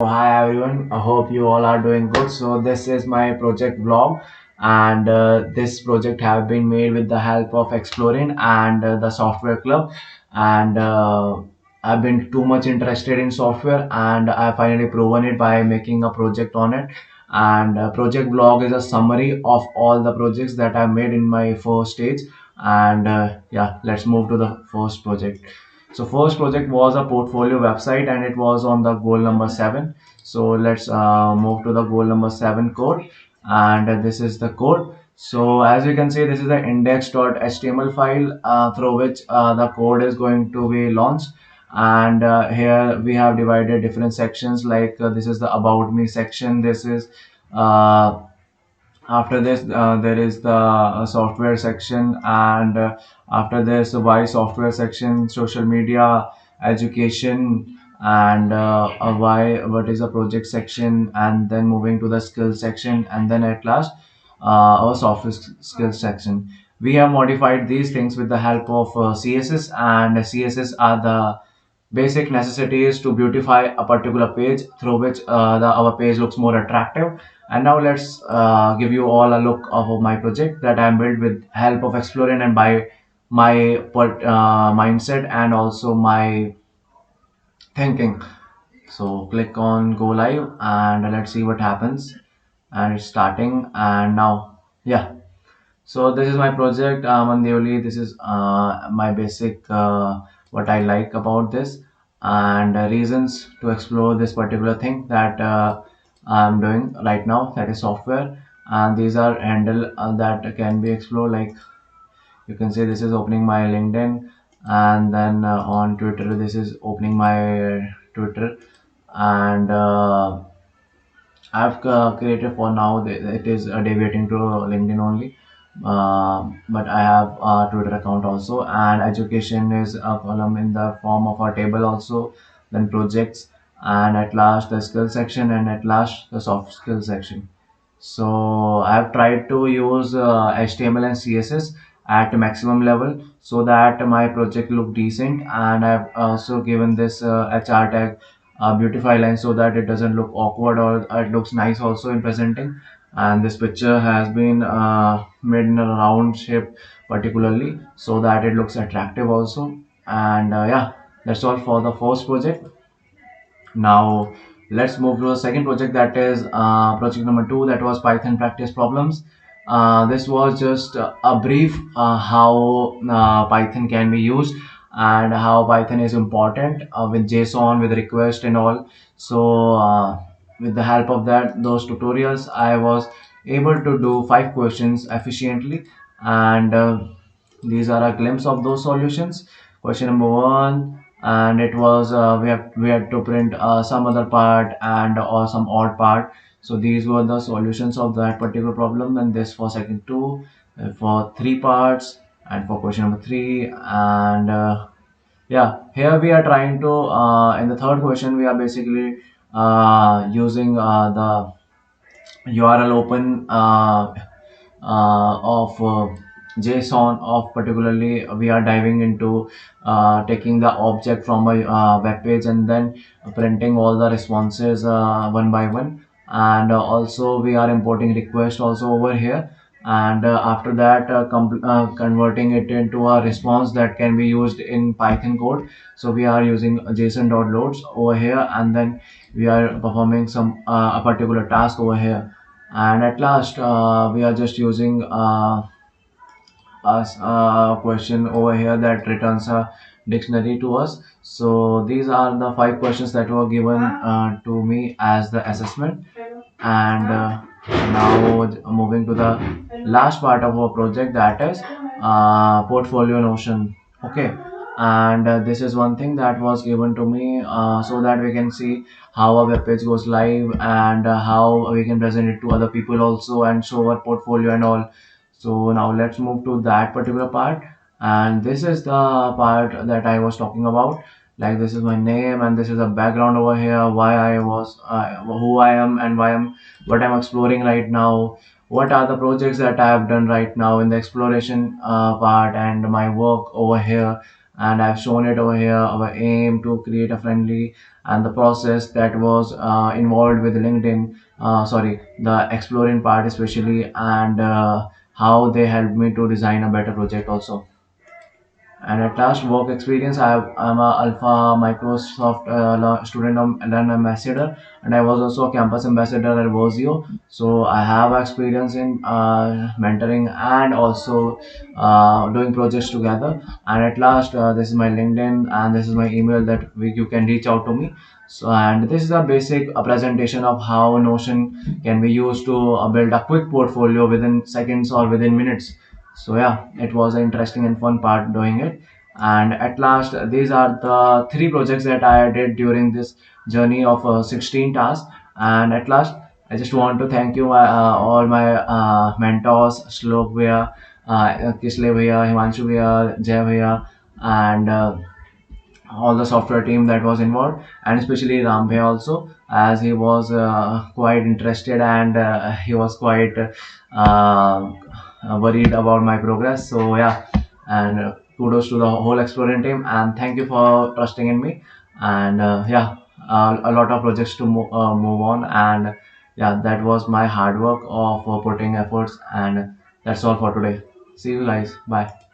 Hi everyone, I hope you all are doing good. So this is my project vlog, and this project have been made with the help of Explorin and the software club. And I've been too much interested in software, and I finally proven it by making a project on it. And project vlog is a summary of all the projects that I made in my first stage. And yeah, let's move to the first project. So first project was a portfolio website and it was on the goal number 7. So let's move to the goal number 7 code, and this is the code. So as you can see, this is the index.html file through which the code is going to be launched. And here we have divided different sections, like this is the about me section. This is uh, after this there is the software section, and after this why software section, social media, education, and why what is the project section, and then moving to the skills section, and then at last our software skills section. We have modified these things with the help of css, and css are the basic necessities to beautify a particular page through which our page looks more attractive. And now let's give you all a look of my project that I built with help of Explorin and by my mindset and also my thinking. So click on go live and let's see what happens. And it's starting, and now yeah, so this is my project, Aman. Deoli. This is my basic what I like about this, and reasons to explore this particular thing that I'm doing right now. That is software, and these are handle that can be explored. Like you can see, this is opening my LinkedIn, and then on Twitter, this is opening my Twitter, and I've created for now. It is deviating to LinkedIn only, but I have a Twitter account also. And education is a column in the form of a table also. Then projects, and at last the skill section, and at last the soft skill section. So I've tried to use HTML and CSS at maximum level so that my project look decent, and I've also given this HR tag beautify line so that it doesn't look awkward, or it looks nice also in presenting. And this picture has been made in a round shape particularly so that it looks attractive also. And yeah, that's all for the first project. Now let's move to the second project, that is project number 2, that was Python practice problems. This was just a brief how Python can be used and how Python is important with JSON, with request and all. So with the help of those tutorials, I was able to do 5 questions efficiently, and these are a glimpse of those solutions. Question number 1, and it was we had to print some other part and or some odd part. So these were the solutions of that particular problem, and this for second 2, for 3 parts, and for question number 3. And yeah, here we are trying to in the third question we are basically using the URL open of JSON of, particularly we are diving into taking the object from a web page and then printing all the responses one by one. And also we are importing request also over here, and after that converting it into a response that can be used in Python code. So we are using json.loads over here, and then we are performing some a particular task over here. And at last we are just using a question over here that returns a dictionary to us. So these are the 5 questions that were given to me as the assessment. And now moving to the last part of our project, that is portfolio notion. Okay, and this is one thing that was given to me so that we can see how a web page goes live, and how we can present it to other people also and show our portfolio and all. So now let's move to that particular part, and this is the part that I was talking about. Like this is my name, and this is a background over here, why I was who I am, and what I'm exploring right now, what are the projects that I have done right now in the exploration part, and my work over here. and I've shown it over here our aim to create a friendly and the process that was involved with LinkedIn. Sorry, the exploring part especially, and how they helped me to design a better project also. And at last, work experience. I'm a Alpha Microsoft student and ambassador, and I was also a campus ambassador at Vozio. So I have experience in mentoring and also doing projects together. And at last, this is my LinkedIn and this is my email that you can reach out to me. So, and this is a basic presentation of how Notion can be used to build a quick portfolio within seconds or within minutes. So yeah, it was an interesting and fun part doing it. And at last, these are the three projects that I did during this journey of 16 tasks. And at last, I just want to thank you, all my mentors, Shlok Bhaiya, Kisle Bhaiya, Himanshu Bhaiya, Jay Bhaiya, and all the software team that was involved, and especially Rambhe also, as he was quite interested, and he was quite worried about my progress. So yeah, and kudos to the whole Explorin team, and thank you for trusting in me. And yeah, a lot of projects to move on, and yeah, that was my hard work of putting efforts, and that's all for today. See you guys. Bye.